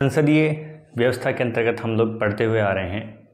संसदीय व्यवस्था के अंतर्गत हम लोग पढ़ते हुए आ रहे हैं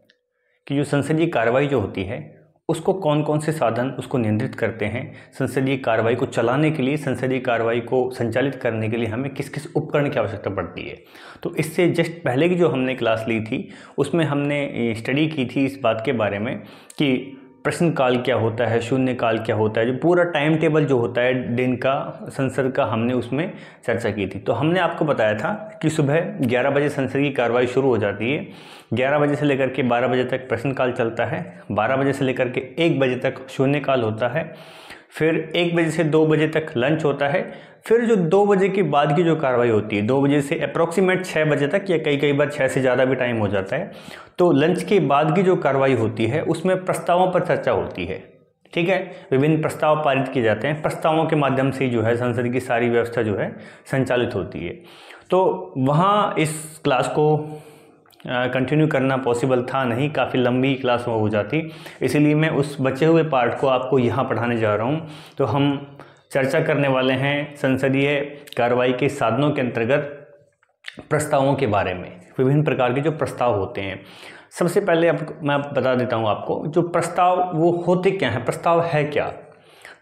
कि जो संसदीय कार्रवाई जो होती है उसको कौन कौन से साधन उसको नियंत्रित करते हैं। संसदीय कार्रवाई को चलाने के लिए, संसदीय कार्रवाई को संचालित करने के लिए हमें किस किस उपकरण की आवश्यकता पड़ती है। तो इससे जस्ट पहले की जो हमने क्लास ली थी उसमें हमने स्टडी की थी इस बात के बारे में कि प्रश्न काल क्या होता है, शून्य काल क्या होता है, जो पूरा टाइम टेबल जो होता है दिन का संसद का, हमने उसमें चर्चा की थी। तो हमने आपको बताया था कि सुबह 11 बजे संसद की कार्रवाई शुरू हो जाती है। 11 बजे से लेकर के 12 बजे तक प्रश्नकाल चलता है, 12 बजे से लेकर के 1 बजे तक शून्यकाल होता है, फिर 1 बजे से 2 बजे तक लंच होता है, फिर जो 2 बजे के बाद की जो कार्रवाई होती है 2 बजे से अप्रॉक्सीमेट 6 बजे तक या कई बार 6 से ज़्यादा भी टाइम हो जाता है, तो लंच के बाद की जो कार्रवाई होती है उसमें प्रस्तावों पर चर्चा होती है। ठीक है, विभिन्न प्रस्ताव पारित किए जाते हैं, प्रस्तावों के माध्यम से जो है संसद की सारी व्यवस्था जो है संचालित होती है। तो वहाँ इस क्लास को कंटिन्यू करना पॉसिबल था नहीं, काफ़ी लंबी क्लास हो जाती, इसीलिए मैं उस बचे हुए पार्ट को आपको यहाँ पढ़ाने जा रहा हूँ। तो हम चर्चा करने वाले हैं संसदीय कार्रवाई के साधनों के अंतर्गत प्रस्तावों के बारे में, विभिन्न प्रकार के जो प्रस्ताव होते हैं। सबसे पहले मैं बता देता हूँ आपको जो प्रस्ताव वो होते क्या हैं, प्रस्ताव है क्या।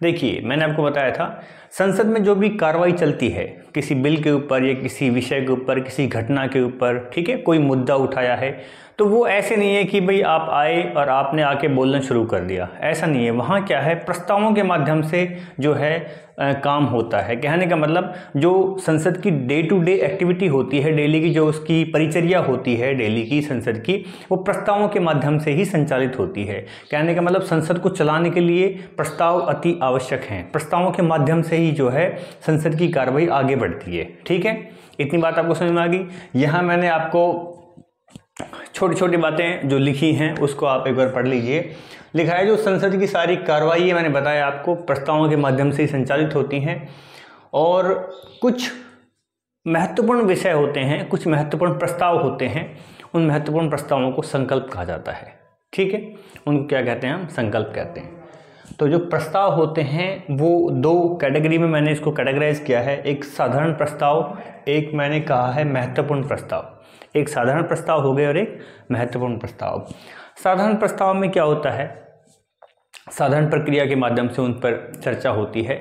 देखिए, मैंने आपको बताया था संसद में जो भी कार्रवाई चलती है किसी बिल के ऊपर या किसी विषय के ऊपर, किसी घटना के ऊपर, ठीक है, कोई मुद्दा उठाया है, तो वो ऐसे नहीं है कि भाई आप आए और आपने आके बोलना शुरू कर दिया, ऐसा नहीं है। वहाँ क्या है, प्रस्तावों के माध्यम से जो है काम होता है। कहने का मतलब जो संसद की डे टू डे एक्टिविटी होती है, डेली की जो उसकी परिचर्या होती है डेली की संसद की, वो प्रस्तावों के माध्यम से ही संचालित होती है। कहने का मतलब संसद को चलाने के लिए प्रस्ताव अति आवश्यक हैं, प्रस्तावों के माध्यम से ही जो है संसद की कार्रवाई आगे बढ़ती है। ठीक है, इतनी बात आपको समझ में आ गई। यहाँ मैंने आपको छोटी छोटी बातें जो लिखी हैं उसको आप एक बार पढ़ लीजिए। लिखा है जो संसद की सारी कार्रवाई है, मैंने बताया आपको प्रस्तावों के माध्यम से ही संचालित होती हैं, और कुछ महत्वपूर्ण विषय होते हैं, कुछ महत्वपूर्ण प्रस्ताव होते हैं, उन महत्वपूर्ण प्रस्तावों को संकल्प कहा जाता है। ठीक है, उनको क्या कहते हैं, हम संकल्प कहते हैं। तो जो प्रस्ताव होते हैं वो 2 कैटेगरी में मैंने इसको कैटेगराइज किया है, एक साधारण प्रस्ताव, एक मैंने कहा है महत्वपूर्ण प्रस्ताव। एक साधारण प्रस्ताव हो गए और एक महत्वपूर्ण प्रस्ताव। साधारण प्रस्ताव में क्या होता है, साधारण प्रक्रिया के माध्यम से उन पर चर्चा होती है,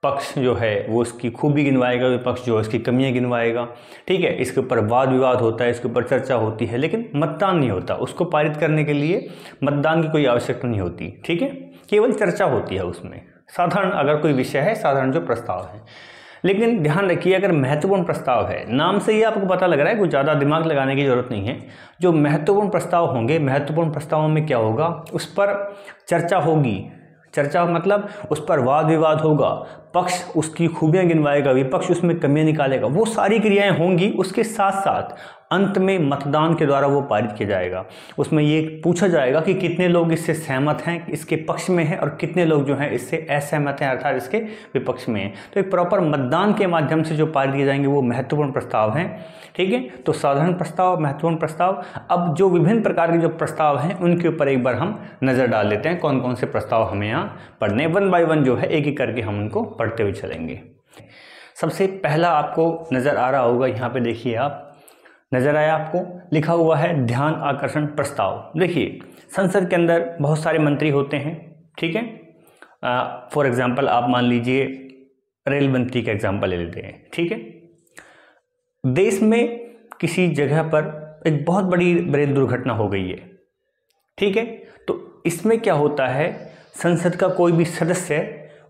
पक्ष जो है वो उसकी खूबी गिनवाएगा, विपक्ष जो है उसकी कमियां गिनवाएगा। ठीक है, इसके ऊपर वाद विवाद होता है, इसके ऊपर चर्चा होती है, लेकिन मतदान नहीं होता। उसको पारित करने के लिए मतदान की कोई आवश्यकता नहीं होती। ठीक है, केवल चर्चा होती है उसमें, साधारण अगर कोई विषय है, साधारण जो प्रस्ताव है। लेकिन ध्यान रखिए, अगर महत्वपूर्ण प्रस्ताव है, नाम से ही आपको पता लग रहा है, कुछ ज़्यादा दिमाग लगाने की जरूरत नहीं है। जो महत्वपूर्ण प्रस्ताव होंगे, महत्वपूर्ण प्रस्तावों में क्या होगा, उस पर चर्चा होगी। चर्चा मतलब उस पर वाद विवाद होगा, पक्ष उसकी खूबियां गिनवाएगा, विपक्ष उसमें कमियां निकालेगा, वो सारी क्रियाएं होंगी। उसके साथ साथ अंत में मतदान के द्वारा वो पारित किया जाएगा। उसमें ये पूछा जाएगा कि कितने लोग इससे सहमत हैं, इसके पक्ष में हैं, और कितने लोग जो हैं इससे असहमत हैं, अर्थात इसके विपक्ष में हैं। तो एक प्रॉपर मतदान के माध्यम से जो पारित किए जाएंगे वो महत्वपूर्ण प्रस्ताव हैं। ठीक है, तो साधारण प्रस्ताव, महत्वपूर्ण प्रस्ताव। अब जो विभिन्न प्रकार के जो प्रस्ताव हैं उनके ऊपर एक बार हम नज़र डाल लेते हैं, कौन कौन से प्रस्ताव हमें यहाँ पढ़ने, 1 बाय 1 जो है एक एक करके हम उनको पढ़ते हुए चलेंगे। सबसे पहला आपको नज़र आ रहा होगा, यहाँ पे देखिए आप, नज़र आया आपको, लिखा हुआ है ध्यान आकर्षण प्रस्ताव। देखिए, संसद के अंदर बहुत सारे मंत्री होते हैं। ठीक है, फॉर एग्जांपल आप मान लीजिए रेल मंत्री का एग्जांपल ले लेते हैं। ठीक है, देश में किसी जगह पर एक बहुत बड़ी रेल दुर्घटना हो गई है। ठीक है, तो इसमें क्या होता है, संसद का कोई भी सदस्य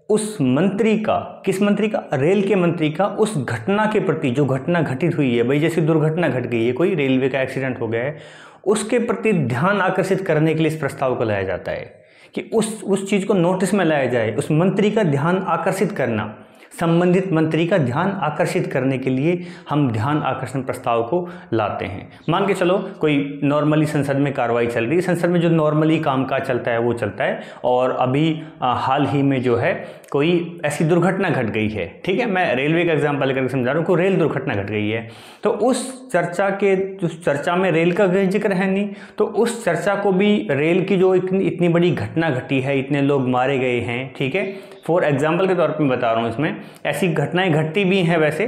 उस मंत्री का, किस मंत्री का, रेल के मंत्री का, उस घटना के प्रति, जो घटना घटित हुई है, भाई जैसे दुर्घटना घट गई है, कोई रेलवे का एक्सीडेंट हो गया है, उसके प्रति ध्यान आकर्षित करने के लिए इस प्रस्ताव को लाया जाता है कि उस चीज़ को नोटिस में लाया जाए, उस मंत्री का ध्यान आकर्षित करना, संबंधित मंत्री का ध्यान आकर्षित करने के लिए हम ध्यान आकर्षण प्रस्ताव को लाते हैं। मान के चलो कोई नॉर्मली संसद में कार्रवाई चल रही है, संसद में जो नॉर्मली कामकाज चलता है वो चलता है, और अभी हाल ही में जो है कोई ऐसी दुर्घटना घट गई है। ठीक है, मैं रेलवे का एग्जांपल करके समझा रहा हूँ, कोई रेल दुर्घटना घट गई है, तो उस चर्चा में रेल का जिक्र है नहीं, तो उस चर्चा को भी रेल की जो इतनी बड़ी घटना घटी है, इतने लोग मारे गए हैं, ठीक है, फॉर एग्जाम्पल के तौर पे बता रहा हूँ, इसमें ऐसी घटनाएं घटती भी हैं वैसे,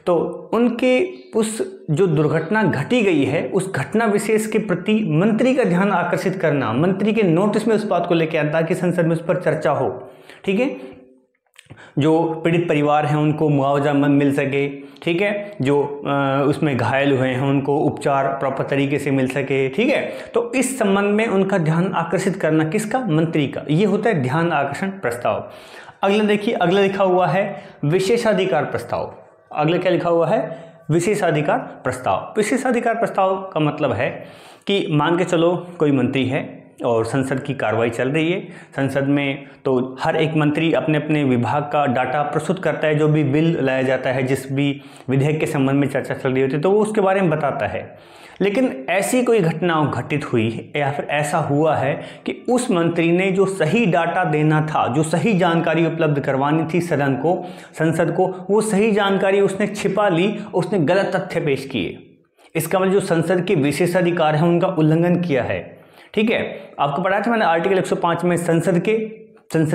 तो उनके उस जो दुर्घटना घटी गई है उस घटना विशेष के प्रति मंत्री का ध्यान आकर्षित करना, मंत्री के नोटिस में उस बात को लेकर आता कि संसद में उस पर चर्चा हो, ठीक है, जो पीड़ित परिवार हैं उनको मुआवजा मिल सके, ठीक है, जो उसमें घायल हुए हैं उनको उपचार प्रॉपर तरीके से मिल सके, ठीक है। तो इस संबंध में उनका ध्यान आकर्षित करना किसका, मंत्री का, ये होता है ध्यान आकर्षण प्रस्ताव। अगला देखिए, अगला लिखा हुआ है विशेषाधिकार प्रस्ताव। अगला क्या लिखा हुआ है, विशेषाधिकार प्रस्ताव। विशेषाधिकार प्रस्ताव का मतलब है कि मान के चलो कोई मंत्री है और संसद की कार्रवाई चल रही है, संसद में तो हर एक मंत्री अपने अपने विभाग का डाटा प्रस्तुत करता है, जो भी बिल लाया जाता है, जिस भी विधेयक के संबंध में चर्चा चल रही होती है तो वो उसके बारे में बताता है। लेकिन ऐसी कोई घटना घटित हुई या फिर ऐसा हुआ है कि उस मंत्री ने जो सही डाटा देना था, जो सही जानकारी उपलब्ध करवानी थी सदन को, संसद को, वो सही जानकारी उसने छिपा ली, उसने गलत तथ्य पेश किए। इसका मतलब जो संसद के विशेषाधिकार हैं उनका उल्लंघन किया है, ठीक है। आपको पढ़ाया था मैंने आर्टिकल 105 में संसद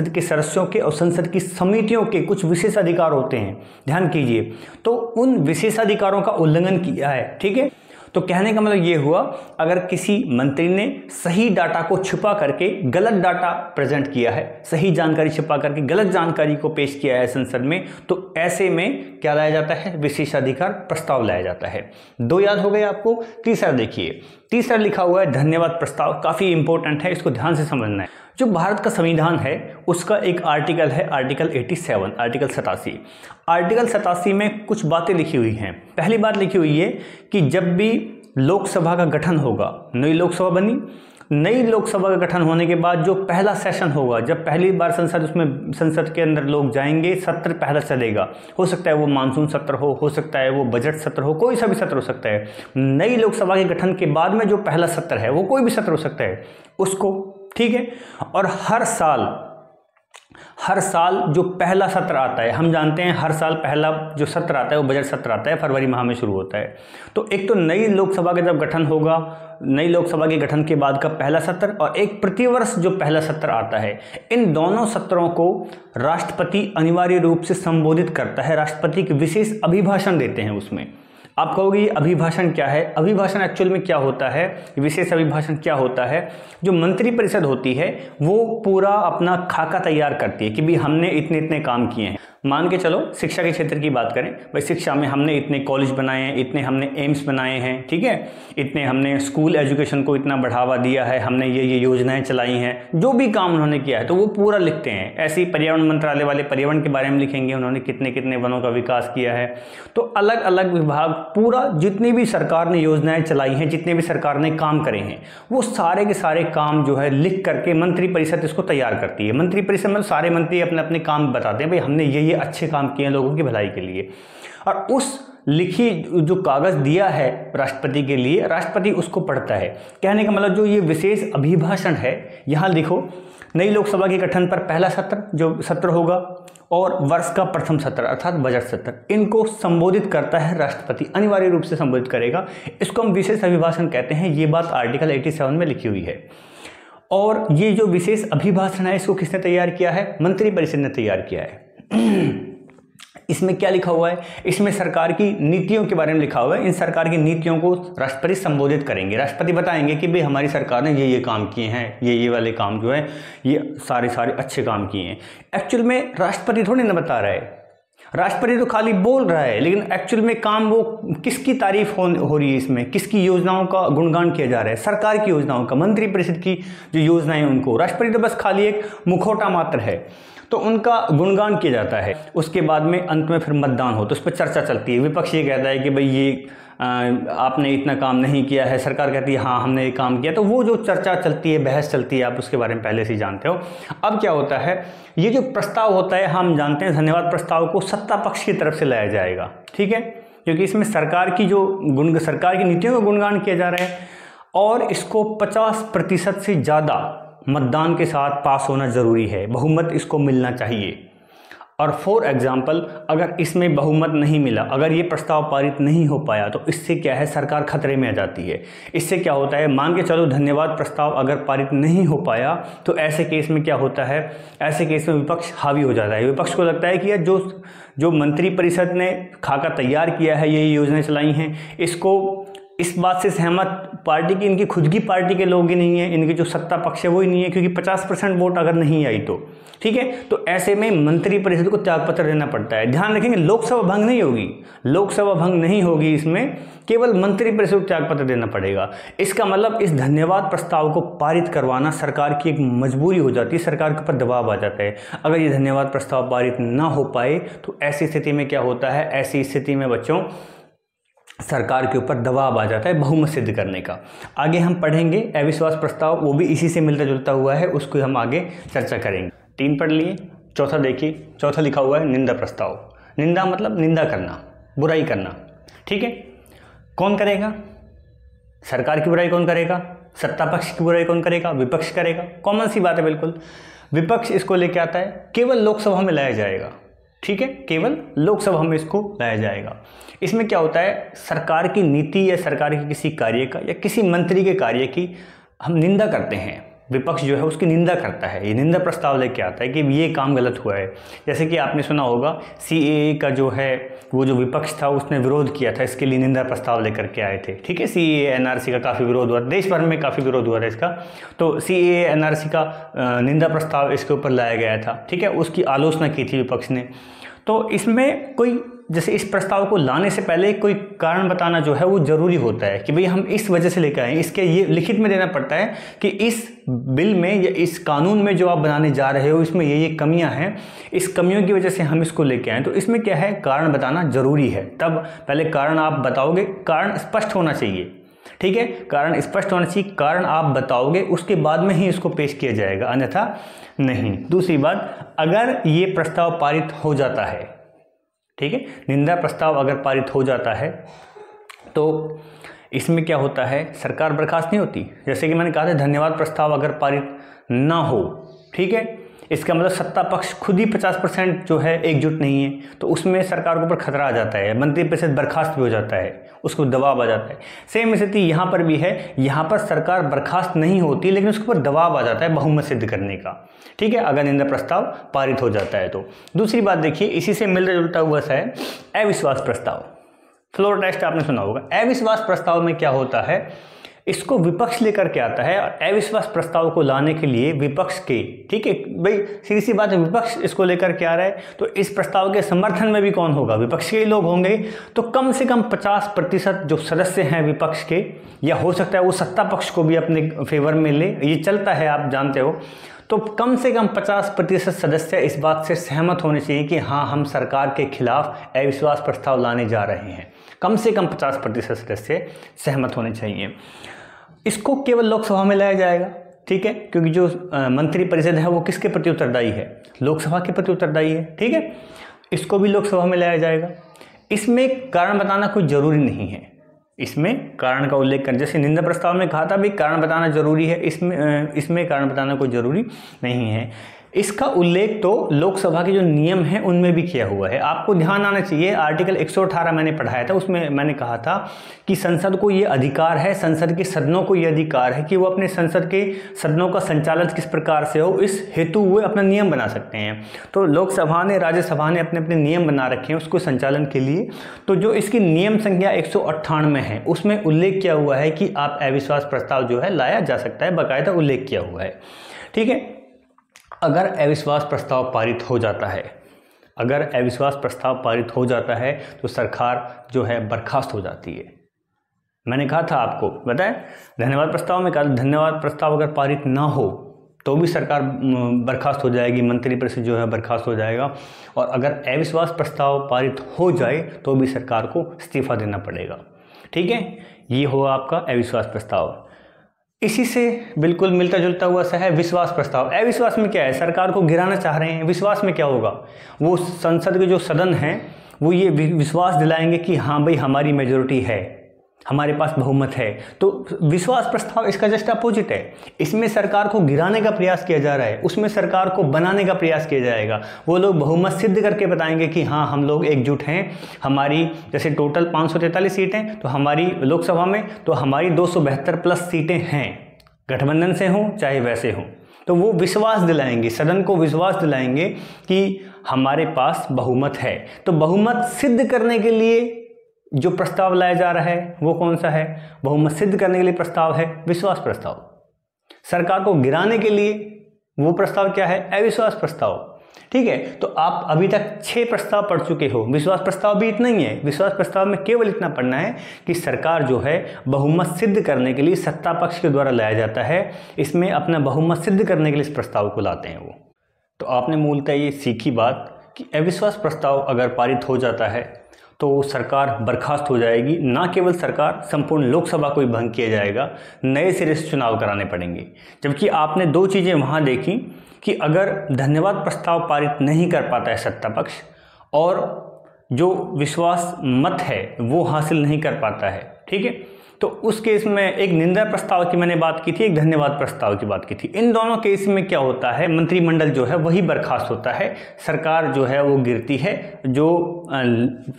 के सदस्यों के और संसद की समितियों के कुछ विशेषाधिकार होते हैं, ध्यान कीजिए। तो उन विशेषाधिकारों का उल्लंघन किया है, ठीक है। तो कहने का मतलब ये हुआ, अगर किसी मंत्री ने सही डाटा को छुपा करके गलत डाटा प्रेजेंट किया है, सही जानकारी छुपा करके गलत जानकारी को पेश किया है संसद में, तो ऐसे में क्या लाया जाता है, विशेषाधिकार प्रस्ताव लाया जाता है। 2 याद हो गए आपको। तीसरा देखिए, तीसरा लिखा हुआ है धन्यवाद प्रस्ताव, काफी इंपॉर्टेंट है, इसको ध्यान से समझना है। जो भारत का संविधान है उसका एक आर्टिकल है आर्टिकल 87, आर्टिकल 87। आर्टिकल 87 में कुछ बातें लिखी हुई हैं। पहली बात लिखी हुई है कि जब भी लोकसभा का गठन होगा, नई लोकसभा बनी, नई लोकसभा का गठन होने के बाद जो पहला सेशन होगा, जब पहली बार संसद के अंदर लोग जाएंगे, सत्र पहला चलेगा, हो सकता है वो मानसून सत्र हो सकता है वो बजट सत्र हो, कोई सा भी सत्र हो सकता है। नई लोकसभा के गठन के बाद में जो पहला सत्र है वो कोई भी सत्र हो सकता है उसको, ठीक है। और हर साल जो पहला सत्र आता है, हम जानते हैं हर साल पहला जो सत्र आता है वो बजट सत्र आता है, फरवरी माह में शुरू होता है। तो एक तो नई लोकसभा का जब गठन होगा, नई लोकसभा के गठन के बाद का पहला सत्र, और एक प्रतिवर्ष जो पहला सत्र आता है, इन दोनों सत्रों को राष्ट्रपति अनिवार्य रूप से संबोधित करता है, राष्ट्रपति के विशेष अभिभाषण देते हैं उसमें। आप कहोगे अभिभाषण क्या है? अभिभाषण एक्चुअल में क्या होता है, विशेष अभिभाषण क्या होता है? जो मंत्रिपरिषद होती है वो पूरा अपना खाका तैयार करती है कि भाई हमने इतने इतने काम किए हैं। मान के चलो शिक्षा के क्षेत्र की बात करें, भाई शिक्षा में हमने इतने कॉलेज बनाए हैं, इतने हमने एम्स बनाए हैं, ठीक है, इतने हमने स्कूल एजुकेशन को इतना बढ़ावा दिया है, हमने ये योजनाएं चलाई हैं, जो भी काम उन्होंने किया है तो वो पूरा लिखते हैं। ऐसे ही पर्यावरण मंत्रालय वाले पर्यावरण के बारे में लिखेंगे, उन्होंने कितने कितने वनों का विकास किया है। तो अलग अलग विभाग पूरा जितनी भी सरकार ने योजनाएं चलाई हैं, जितने भी सरकार ने काम करे हैं, वो सारे के सारे काम जो है लिख करके मंत्रिपरिषद इसको तैयार करती है। मंत्रिपरिषद में सारे मंत्री अपने अपने काम बताते हैं, भाई हमने ये अच्छे काम किए हैं लोगों की भलाई के लिए। और उस लिखी जो कागज दिया है राष्ट्रपति के लिए, राष्ट्रपति उसको पढ़ता है। कहने का मतलब जो ये विशेष अभिभाषण है, यहाँ लिखो नई लोकसभा के गठन पर पहला सत्र जो सत्र होगा और वर्ष का प्रथम सत्र अर्थात बजट सत्र, इनको संबोधित करता है राष्ट्रपति, अनिवार्य रूप से संबोधित करेगा। इसको हम विशेष अभिभाषण कहते हैं। ये बात आर्टिकल 87 में लिखी हुई है। और ये जो विशेष अभिभाषण है इसको किसने तैयार किया है? मंत्रिपरिषद ने तैयार किया है। इसमें क्या लिखा हुआ है? इसमें सरकार की नीतियों के बारे में लिखा हुआ है। इन सरकार की नीतियों को राष्ट्रपति संबोधित करेंगे। राष्ट्रपति बताएंगे कि भाई हमारी सरकार ने ये काम किए हैं, ये वाले काम जो है ये सारे अच्छे काम किए हैं। एक्चुअल में राष्ट्रपति थोड़ी ना बता रहा है, राष्ट्रपति तो खाली बोल रहा है, लेकिन एक्चुअल में काम वो किसकी तारीफ हो रही है, इसमें किसकी योजनाओं का गुणगान किया जा रहा है? सरकार की योजनाओं का, मंत्रिपरिषद की जो योजनाएं उनको, राष्ट्रपति तो बस खाली एक मुखौटा मात्र है, तो उनका गुणगान किया जाता है। उसके बाद में अंत में फिर मतदान हो तो उस पर चर्चा चलती है। विपक्ष ये कहता है कि भाई ये आपने इतना काम नहीं किया है, सरकार कहती है हाँ हमने ये काम किया। तो वो जो चर्चा चलती है, बहस चलती है, आप उसके बारे में पहले से ही जानते हो। अब क्या होता है, ये जो प्रस्ताव होता है, हम जानते हैं धन्यवाद प्रस्ताव को सत्ता पक्ष की तरफ से लाया जाएगा, ठीक है, क्योंकि इसमें सरकार की नीतियों का गुणगान किया जा रहा है और इसको 50% से ज़्यादा मतदान के साथ पास होना जरूरी है, बहुमत इसको मिलना चाहिए। और फॉर एग्जाम्पल अगर इसमें बहुमत नहीं मिला, अगर ये प्रस्ताव पारित नहीं हो पाया, तो इससे क्या है, सरकार खतरे में आ जाती है। इससे क्या होता है, मान के चलो धन्यवाद प्रस्ताव अगर पारित नहीं हो पाया तो ऐसे केस में क्या होता है, ऐसे केस में विपक्ष हावी हो जाता है। विपक्ष को लगता है कि यार जो मंत्रिपरिषद ने खाका तैयार किया है, ये योजनाएं चलाई हैं, इसको इस बात से सहमत पार्टी की, इनकी खुद की पार्टी के लोग ही नहीं है, इनके जो सत्ता पक्ष है वो ही नहीं है, क्योंकि 50% वोट अगर नहीं आई तो ठीक है, तो ऐसे में मंत्रिपरिषद को त्यागपत्र देना पड़ता है। ध्यान रखेंगे, लोकसभा भंग नहीं होगी, लोकसभा भंग नहीं होगी, इसमें केवल मंत्रिपरिषद को त्यागपत्र देना पड़ेगा। इसका मतलब इस धन्यवाद प्रस्ताव को पारित करवाना सरकार की एक मजबूरी हो जाती है, सरकार के ऊपर दबाव आ जाता है। अगर ये धन्यवाद प्रस्ताव पारित ना हो पाए तो ऐसी स्थिति में क्या होता है, ऐसी स्थिति में बच्चों सरकार के ऊपर दबाव आ जाता है बहुमत सिद्ध करने का। आगे हम पढ़ेंगे अविश्वास प्रस्ताव, वो भी इसी से मिलता जुलता हुआ है, उसको हम आगे चर्चा करेंगे। 3 पढ़ लिए, चौथा देखिए, चौथा लिखा हुआ है निंदा प्रस्ताव। निंदा मतलब निंदा करना, बुराई करना, ठीक है। कौन करेगा, सरकार की बुराई कौन करेगा, सत्ता पक्ष की बुराई कौन करेगा, विपक्ष करेगा। कॉमन सी बात है बिल्कुल, विपक्ष इसको लेके आता है, केवल लोकसभा में लाया जाएगा, ठीक है, केवल लोकसभा में इसको लाया जाएगा। इसमें क्या होता है, सरकार की नीति या सरकार के किसी कार्य का या किसी मंत्री के कार्य की हम निंदा करते हैं, विपक्ष जो है उसकी निंदा करता है, ये निंदा प्रस्ताव लेके आता है कि ये काम गलत हुआ है। जैसे कि आपने सुना होगा CAA का जो है वो जो विपक्ष था उसने विरोध किया था, इसके लिए निंदा प्रस्ताव लेकर के आए थे, ठीक है। CAA NRC का काफ़ी विरोध हुआ, देश भर में काफ़ी विरोध हुआ था इसका, तो CAA NRC का निंदा प्रस्ताव इसके ऊपर लाया गया था, ठीक है, उसकी आलोचना की थी विपक्ष ने। तो इसमें कोई, जैसे इस प्रस्ताव को लाने से पहले कोई कारण बताना जो है वो ज़रूरी होता है कि भाई हम इस वजह से लेकर आए, इसके ये लिखित में देना पड़ता है कि इस बिल में या इस कानून में जो आप बनाने जा रहे हो इसमें ये कमियां हैं, इस कमियों की वजह से हम इसको लेके आए। तो इसमें क्या है, कारण बताना ज़रूरी है, तब पहले कारण आप बताओगे, कारण स्पष्ट होना चाहिए, ठीक है, कारण स्पष्ट होना चाहिए, कारण आप बताओगे उसके बाद में ही इसको पेश किया जाएगा, अन्यथा नहीं। दूसरी बात, अगर ये प्रस्ताव पारित हो जाता है, ठीक है, निंदा प्रस्ताव अगर पारित हो जाता है तो इसमें क्या होता है, सरकार बर्खास्त नहीं होती। जैसे कि मैंने कहा था धन्यवाद प्रस्ताव अगर पारित ना हो, ठीक है, इसका मतलब सत्ता पक्ष खुद ही 50% जो है एकजुट नहीं है, तो उसमें सरकार के ऊपर खतरा आ जाता है, मंत्रिपरिषद बर्खास्त भी हो जाता है, उसको दबाव आ जाता है। सेम स्थिति यहाँ पर भी है, यहाँ पर सरकार बर्खास्त नहीं होती लेकिन उसके ऊपर दबाव आ जाता है बहुमत सिद्ध करने का, ठीक है, अगर निंदा प्रस्ताव पारित हो जाता है तो। दूसरी बात देखिए, इसी से मिलता जुलता हुआ सा है अविश्वास प्रस्ताव। फ्लोर टेस्ट आपने सुना होगा। अविश्वास प्रस्ताव में क्या होता है, इसको विपक्ष लेकर के आता है, और अविश्वास प्रस्ताव को लाने के लिए विपक्ष के, ठीक है भाई सीधी सी बात है, विपक्ष इसको लेकर के आ रहा है, तो इस प्रस्ताव के समर्थन में भी कौन होगा, विपक्ष के ही लोग होंगे। तो कम से कम 50% जो सदस्य हैं विपक्ष के, या हो सकता है वो सत्ता पक्ष को भी अपने फेवर में ले, ये चलता है आप जानते हो, तो कम से कम 50% सदस्य इस बात से सहमत होने चाहिए कि हाँ हम सरकार के खिलाफ अविश्वास प्रस्ताव लाने जा रहे हैं। कम से कम 50% सदस्य सहमत होने चाहिए। इसको केवल लोकसभा में लाया जाएगा, ठीक है, क्योंकि जो मंत्रिपरिषद है वो किसके प्रति उत्तरदायी है, लोकसभा के प्रति उत्तरदायी है, ठीक है, इसको भी लोकसभा में लाया जाएगा। इसमें कारण बताना कोई ज़रूरी नहीं है, इसमें कारण का उल्लेख कर, जैसे निंदा प्रस्ताव में कहा था भी कारण बताना जरूरी है, इसमें कारण बताना कोई जरूरी नहीं है। इसका उल्लेख तो लोकसभा के जो नियम हैं उनमें भी किया हुआ है। आपको ध्यान आना चाहिए, आर्टिकल 118 मैंने पढ़ाया था, उसमें मैंने कहा था कि संसद को ये अधिकार है, संसद के सदनों को ये अधिकार है कि वो अपने संसद के सदनों का संचालन किस प्रकार से हो, इस हेतु वो अपना नियम बना सकते हैं। तो लोकसभा ने, राज्यसभा ने अपने अपने नियम बना रखे हैं उसको संचालन के लिए। तो जो इसकी नियम संख्या 198 है उसमें उल्लेख किया हुआ है कि आप अविश्वास प्रस्ताव जो है लाया जा सकता है, बाकायदा उल्लेख किया हुआ है, ठीक है। अगर अविश्वास प्रस्ताव पारित हो जाता है, अगर अविश्वास प्रस्ताव पारित हो जाता है तो सरकार जो है बर्खास्त हो जाती है। मैंने कहा था आपको, बताएं धन्यवाद प्रस्ताव में कहा, धन्यवाद प्रस्ताव अगर पारित ना हो तो भी सरकार बर्खास्त हो जाएगी, मंत्रिपरिषद जो है बर्खास्त हो जाएगा। और अगर अविश्वास प्रस्ताव पारित हो जाए तो भी सरकार को इस्तीफा देना पड़ेगा, ठीक है। ये हुआ आपका अविश्वास प्रस्ताव। इसी से बिल्कुल मिलता जुलता हुआ सा है विश्वास प्रस्ताव। अविश्वास में क्या है, सरकार को गिराना चाह रहे हैं। विश्वास में क्या होगा, वो संसद के जो सदन हैं वो ये विश्वास दिलाएंगे कि हाँ भाई हमारी मेजॉरिटी है, हमारे पास बहुमत है। तो विश्वास प्रस्ताव इसका जस्ट अपोजिट है। इसमें सरकार को गिराने का प्रयास किया जा रहा है, उसमें सरकार को बनाने का प्रयास किया जाएगा। वो लोग बहुमत सिद्ध करके बताएंगे कि हाँ हम लोग एकजुट हैं, हमारी जैसे टोटल 543 सीटें तो हमारी लोकसभा में, तो हमारी 272 प्लस सीटें हैं, गठबंधन से हों चाहे वैसे हों। तो वो विश्वास दिलाएंगे, सदन को विश्वास दिलाएंगे कि हमारे पास बहुमत है। तो बहुमत सिद्ध करने के लिए जो प्रस्ताव लाया जा रहा है वो कौन सा है? बहुमत सिद्ध करने के लिए प्रस्ताव है विश्वास प्रस्ताव। सरकार को गिराने के लिए वो प्रस्ताव क्या है? अविश्वास प्रस्ताव। ठीक है, तो आप अभी तक 6 प्रस्ताव पढ़ चुके हो। विश्वास प्रस्ताव भी इतना ही है। विश्वास प्रस्ताव में केवल इतना पढ़ना है कि सरकार जो है बहुमत सिद्ध करने के लिए सत्ता पक्ष के द्वारा लाया जाता है, इसमें अपना बहुमत सिद्ध करने के लिए इस प्रस्ताव को लाते हैं वो। तो आपने मूलतः ये सीखी बात कि अविश्वास प्रस्ताव अगर पारित हो जाता है तो सरकार बर्खास्त हो जाएगी। ना केवल सरकार, संपूर्ण लोकसभा को भी भंग किया जाएगा, नए सिरे से चुनाव कराने पड़ेंगे। जबकि आपने 2 चीज़ें वहाँ देखी कि अगर धन्यवाद प्रस्ताव पारित नहीं कर पाता है सत्ता पक्ष और जो विश्वास मत है वो हासिल नहीं कर पाता है, ठीक है, तो उस केस में एक निंदा प्रस्ताव की मैंने बात की थी, एक धन्यवाद प्रस्ताव की बात की थी। इन दोनों केस में क्या होता है? मंत्रिमंडल जो है वही बर्खास्त होता है, सरकार जो है वो गिरती है, जो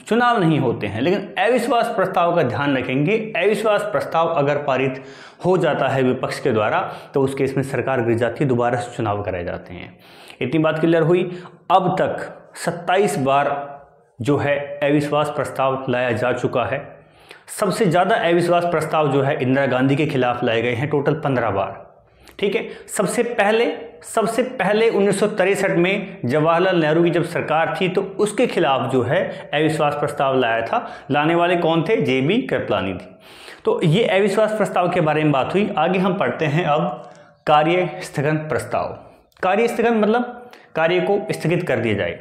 चुनाव नहीं होते हैं। लेकिन अविश्वास प्रस्ताव का ध्यान रखेंगे, अविश्वास प्रस्ताव अगर पारित हो जाता है विपक्ष के द्वारा तो उस केस में सरकार गिर जाती है, दोबारा से चुनाव कराए जाते हैं। इतनी बात क्लियर हुई। अब तक 27 बार जो है अविश्वास प्रस्ताव लाया जा चुका है। सबसे ज़्यादा अविश्वास प्रस्ताव जो है इंदिरा गांधी के खिलाफ लाए गए हैं, टोटल 15 बार। ठीक है, सबसे पहले 1963 में जवाहरलाल नेहरू की जब सरकार थी तो उसके खिलाफ जो है अविश्वास प्रस्ताव लाया था। लाने वाले कौन थे? JB कृपलानी थी। तो ये अविश्वास प्रस्ताव के बारे में बात हुई। आगे हम पढ़ते हैं अब कार्य स्थगन प्रस्ताव। कार्य स्थगन मतलब कार्य को स्थगित कर दिया जाए,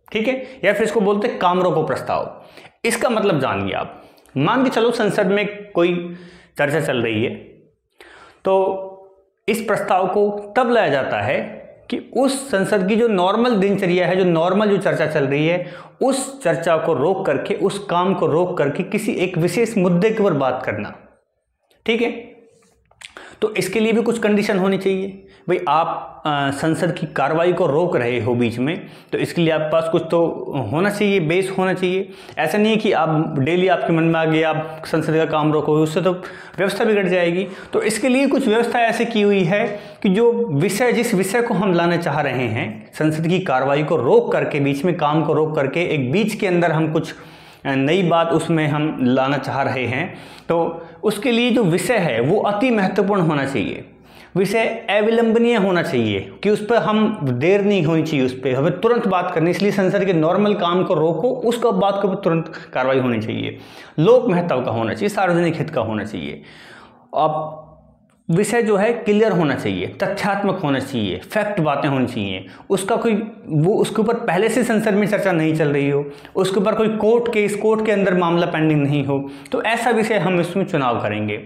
ठीक है, या फिर इसको बोलते हैं काम रोको प्रस्ताव। इसका मतलब जानिए आप। मान के चलो संसद में कोई चर्चा चल रही है तो इस प्रस्ताव को तब लाया जाता है कि उस संसद की जो नॉर्मल दिनचर्या है, जो नॉर्मल जो चर्चा चल रही है, उस चर्चा को रोक करके, उस काम को रोक करके किसी एक विशेष मुद्दे के ऊपर बात करना। ठीक है, तो इसके लिए भी कुछ कंडीशन होनी चाहिए। भाई आप संसद की कार्रवाई को रोक रहे हो बीच में, तो इसके लिए आपके पास कुछ तो होना चाहिए, बेस होना चाहिए। ऐसा नहीं है कि आप डेली आपके मन में आ गया आप संसद का काम रोकोगे, उससे तो व्यवस्था बिगड़ जाएगी। तो इसके लिए कुछ व्यवस्था ऐसे की हुई है कि जो विषय, जिस विषय को हम लाना चाह रहे हैं, संसद की कार्रवाई को रोक करके, बीच में काम को रोक करके एक बीच के अंदर हम कुछ नई बात उसमें हम लाना चाह रहे हैं, तो उसके लिए जो विषय है वो अति महत्वपूर्ण होना चाहिए। विषय अविलंबनीय होना चाहिए कि उस पर हम देर नहीं होनी चाहिए, उस पर हमें तुरंत बात करनी। इसलिए संसद के नॉर्मल काम को रोको, उसका बात के ऊपर तुरंत कार्रवाई होनी चाहिए। लोक महत्व का होना चाहिए, सार्वजनिक हित का होना चाहिए। अब विषय जो है क्लियर होना चाहिए, तथ्यात्मक होना चाहिए, फैक्ट बातें होनी चाहिए। उसका कोई वो उसके ऊपर पहले से संसद में चर्चा नहीं चल रही हो, उसके ऊपर कोई कोर्ट के अंदर मामला पेंडिंग नहीं हो, तो ऐसा विषय हम इसमें चुनाव करेंगे।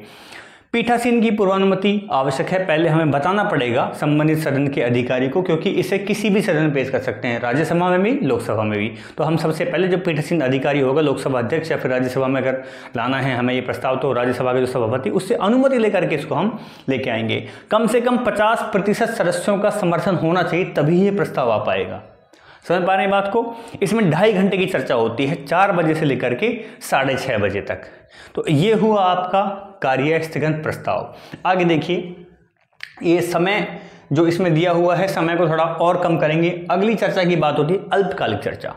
पीठासीन की पूर्वानुमति आवश्यक है। पहले हमें बताना पड़ेगा संबंधित सदन के अधिकारी को, क्योंकि इसे किसी भी सदन में पेश कर सकते हैं, राज्यसभा में भी, लोकसभा में भी। तो हम सबसे पहले जो पीठासीन अधिकारी होगा, लोकसभा अध्यक्ष या फिर राज्यसभा में अगर लाना है हमें ये प्रस्ताव, तो राज्यसभा के जो सभापति, उससे अनुमति लेकर के इसको हम लेके आएंगे। कम से कम 50% सदस्यों का समर्थन होना चाहिए, तभी ये प्रस्ताव आ पाएगा। समझ पा रहे हैं बात को? इसमें 2.5 घंटे की चर्चा होती है, 4 बजे से लेकर के 6:30 बजे तक। तो ये हुआ आपका कार्य स्थगन प्रस्ताव। आगे देखिए, ये समय जो इसमें दिया हुआ है, समय को थोड़ा और कम करेंगे। अगली चर्चा की बात होती है अल्पकालिक चर्चा।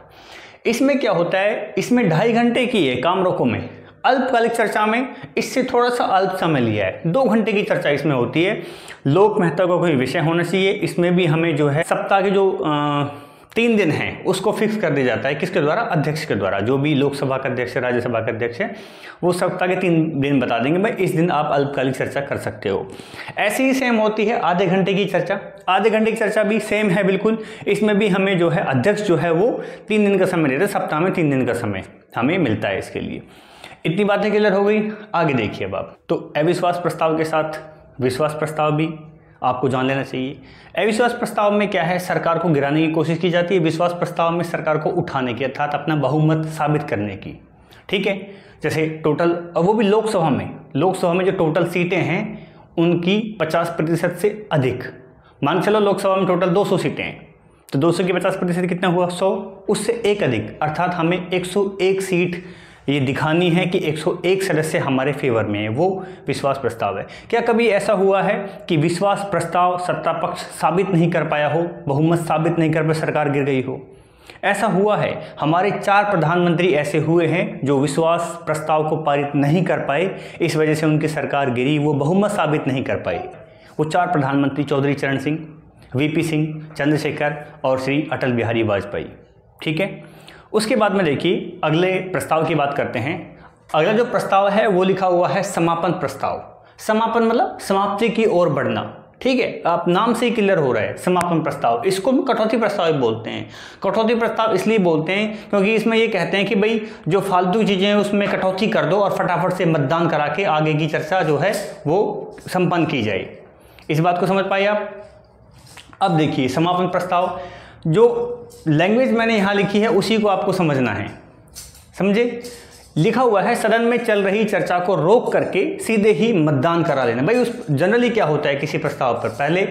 इसमें क्या होता है, इसमें 2.5 घंटे की है काम रोको में। अल्पकालिक चर्चा में इससे थोड़ा सा अल्प समय लिया है, 2 घंटे की चर्चा इसमें होती है। लोक महत्व का कोई विषय होना चाहिए। इसमें भी हमें जो है सप्ताह के जो 3 दिन हैं उसको फिक्स कर दिया जाता है। किसके द्वारा? अध्यक्ष के द्वारा। जो भी लोकसभा का अध्यक्ष है, राज्यसभा का अध्यक्ष है, वो सप्ताह के 3 दिन बता देंगे, भाई इस दिन आप अल्पकालिक चर्चा कर सकते हो। ऐसे ही सेम होती है आधे घंटे की चर्चा। आधे घंटे की चर्चा भी सेम है बिल्कुल। इसमें भी हमें जो है अध्यक्ष जो है वो 3 दिन का समय देते हैं, सप्ताह में 3 दिन का समय हमें मिलता है इसके लिए। इतनी बातें क्लियर हो गई। आगे देखिए अब आप, तो अविश्वास प्रस्ताव के साथ विश्वास प्रस्ताव भी आपको जान लेना चाहिए। अविश्वास प्रस्ताव में क्या है, सरकार को गिराने की कोशिश की जाती है। विश्वास प्रस्ताव में सरकार को उठाने की, अर्थात अपना बहुमत साबित करने की। ठीक है, जैसे टोटल, और वो भी लोकसभा में जो टोटल सीटें हैं उनकी 50% से अधिक। मान चलो लोकसभा में टोटल 200 सीटें हैं, तो 200 की 50% कितना हुआ? 100, उससे एक अधिक, अर्थात हमें 101 सीट ये दिखानी है कि 101 सदस्य हमारे फेवर में है, वो विश्वास प्रस्ताव है। क्या कभी ऐसा हुआ है कि विश्वास प्रस्ताव सत्ता पक्ष साबित नहीं कर पाया हो, बहुमत साबित नहीं कर पाया, सरकार गिर गई हो? ऐसा हुआ है। हमारे 4 प्रधानमंत्री ऐसे हुए हैं जो विश्वास प्रस्ताव को पारित नहीं कर पाए, इस वजह से उनकी सरकार गिरी, वो बहुमत साबित नहीं कर पाए। वो 4 प्रधानमंत्री चौधरी चरण सिंह, वीपी सिंह, चंद्रशेखर और श्री अटल बिहारी वाजपेयी। ठीक है, उसके बाद में देखिए अगले प्रस्ताव की बात करते हैं। अगला जो प्रस्ताव है वो लिखा हुआ है समापन प्रस्ताव। समापन मतलब समाप्ति की ओर बढ़ना। ठीक है, आप नाम से ही क्लियर हो रहा है समापन प्रस्ताव। इसको हम कटौती प्रस्ताव भी बोलते हैं। कटौती प्रस्ताव इसलिए बोलते हैं क्योंकि इसमें ये कहते हैं कि भाई जो फालतू चीज़ें हैं उसमें कटौती कर दो और फटाफट से मतदान करा के आगे की चर्चा जो है वो संपन्न की जाए। इस बात को समझ पाए आप? अब देखिए समापन प्रस्ताव, जो लैंग्वेज मैंने यहाँ लिखी है उसी को आपको समझना है। समझे? लिखा हुआ है सदन में चल रही चर्चा को रोक करके सीधे ही मतदान करा लेना। भाई उस जनरली क्या होता है, किसी प्रस्ताव पर पहले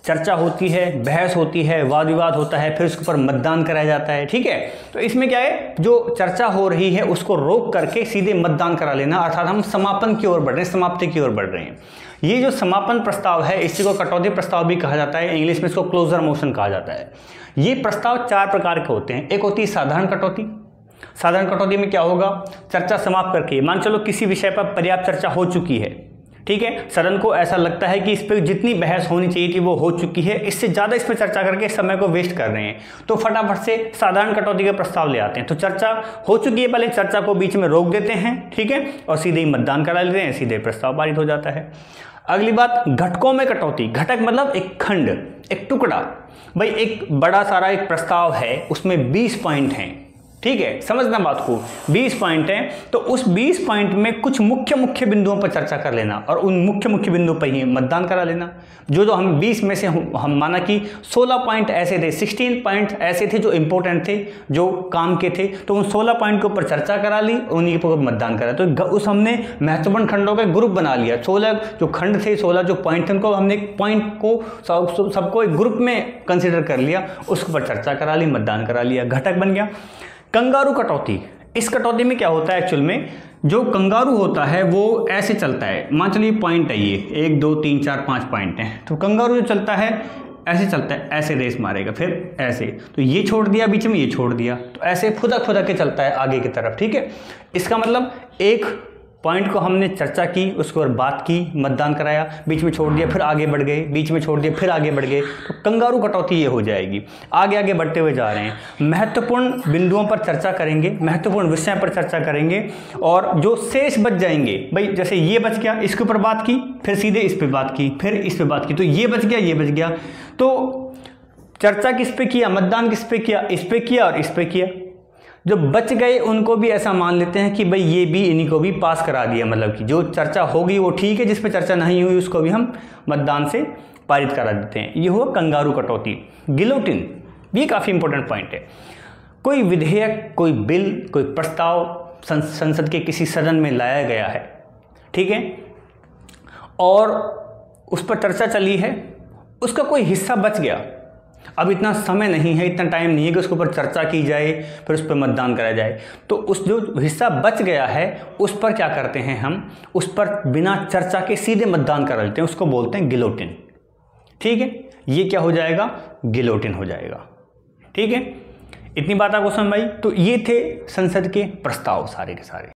चर्चा होती है, बहस होती है, वाद विवाद होता है, फिर उसके ऊपर मतदान कराया जाता है। ठीक है, तो इसमें क्या है, जो चर्चा हो रही है उसको रोक करके सीधे मतदान करा लेना, अर्थात हम समापन की ओर बढ़ रहे हैं, समाप्ति की ओर बढ़ रहे हैं। ये जो समापन प्रस्ताव है इसी को कटौती प्रस्ताव भी कहा जाता है, इंग्लिश में इसको क्लोजर मोशन कहा जाता है। ये प्रस्ताव 4 प्रकार के होते हैं। एक होती है साधारण कटौती। साधारण कटौती में क्या होगा, चर्चा समाप्त करके, मान चलो किसी विषय पर पर्याप्त चर्चा हो चुकी है, ठीक है, सदन को ऐसा लगता है कि इस पर जितनी बहस होनी चाहिए थी वो हो चुकी है, इससे ज़्यादा इस पर चर्चा करके समय को वेस्ट कर रहे हैं, तो फटाफट से साधारण कटौती का प्रस्ताव ले आते हैं। तो चर्चा हो चुकी है, पहले चर्चा को बीच में रोक देते हैं, ठीक है, और सीधे ही मतदान करा लेते हैं, सीधे प्रस्ताव पारित हो जाता है। अगली बात, घटकों में कटौती। घटक मतलब एक खंड, एक टुकड़ा। भाई एक बड़ा सारा एक प्रस्ताव है, उसमें 20 पॉइंट हैं, ठीक है, समझना बात को, 20 पॉइंट हैं, तो उस 20 पॉइंट में कुछ मुख्य बिंदुओं पर चर्चा कर लेना और उन मुख्य बिंदु पर ही मतदान करा लेना। जो हम 20 में से हम माना कि 16 पॉइंट ऐसे थे, 16 पॉइंट ऐसे थे जो इंपॉर्टेंट थे, जो काम के थे, तो उन 16 पॉइंट के ऊपर चर्चा करा ली, उन्हीं के ऊपर मतदान करा। तो उस हमने महत्वपूर्ण खंडों का ग्रुप बना लिया। 16 जो खंड थे, 16 जो पॉइंट थे, उनको हमने एक पॉइंट को सबको एक ग्रुप में कंसिडर कर लिया, उसके ऊपर चर्चा करा ली, मतदान करा लिया, घटक बन गया। कंगारू कटौती। इस कटौती में क्या होता है, एक्चुअल में जो कंगारू होता है वो ऐसे चलता है। मान चलिए पॉइंट है ये 1 2 3 4 5 पॉइंट हैं, तो कंगारू जो चलता है ऐसे चलता है, ऐसे रेस मारेगा, फिर ऐसे, तो ये छोड़ दिया बीच में, ये छोड़ दिया, तो ऐसे फुदक के चलता है आगे की तरफ। ठीक है, इसका मतलब एक पॉइंट को हमने चर्चा की, उसके ऊपर बात की, मतदान कराया, बीच में छोड़ दिया, फिर आगे बढ़ गए, बीच में छोड़ दिया, फिर आगे बढ़ गए, तो कंगारू कटौती ये हो जाएगी। आगे बढ़ते हुए जा रहे हैं, महत्वपूर्ण बिंदुओं पर चर्चा करेंगे, महत्वपूर्ण विषय पर चर्चा करेंगे, और जो शेष बच जाएंगे, भाई जैसे ये बच गया, इसके ऊपर बात की, फिर सीधे इस पर बात की, फिर इस पर बात की, तो ये बच गया, ये बच गया, तो चर्चा किस पे किया, मतदान किस पे किया, इस पे किया और इस पे किया। जो बच गए उनको भी ऐसा मान लेते हैं कि भाई ये भी इन्हीं को भी पास करा दिया, मतलब कि जो चर्चा होगी वो ठीक है, जिस पे चर्चा नहीं हुई उसको भी हम मतदान से पारित करा देते हैं। ये हुआ कंगारू कटौती। गिलोटिन भी काफ़ी इंपॉर्टेंट पॉइंट है। कोई विधेयक, कोई बिल, कोई प्रस्ताव संसद के किसी सदन में लाया गया है, ठीक है, और उस पर चर्चा चली है, उसका कोई हिस्सा बच गया, अब इतना समय नहीं है, इतना टाइम नहीं है कि उसके ऊपर चर्चा की जाए, फिर उस पर मतदान कराया जाए, तो उस जो हिस्सा बच गया है उस पर क्या करते हैं हम, उस पर बिना चर्चा के सीधे मतदान करा लेते हैं, उसको बोलते हैं गिलोटिन। ठीक है, ये क्या हो जाएगा, गिलोटिन हो जाएगा। ठीक है, इतनी बात आपको समझ आई। तो ये थे संसद के प्रस्ताव सारे के सारे।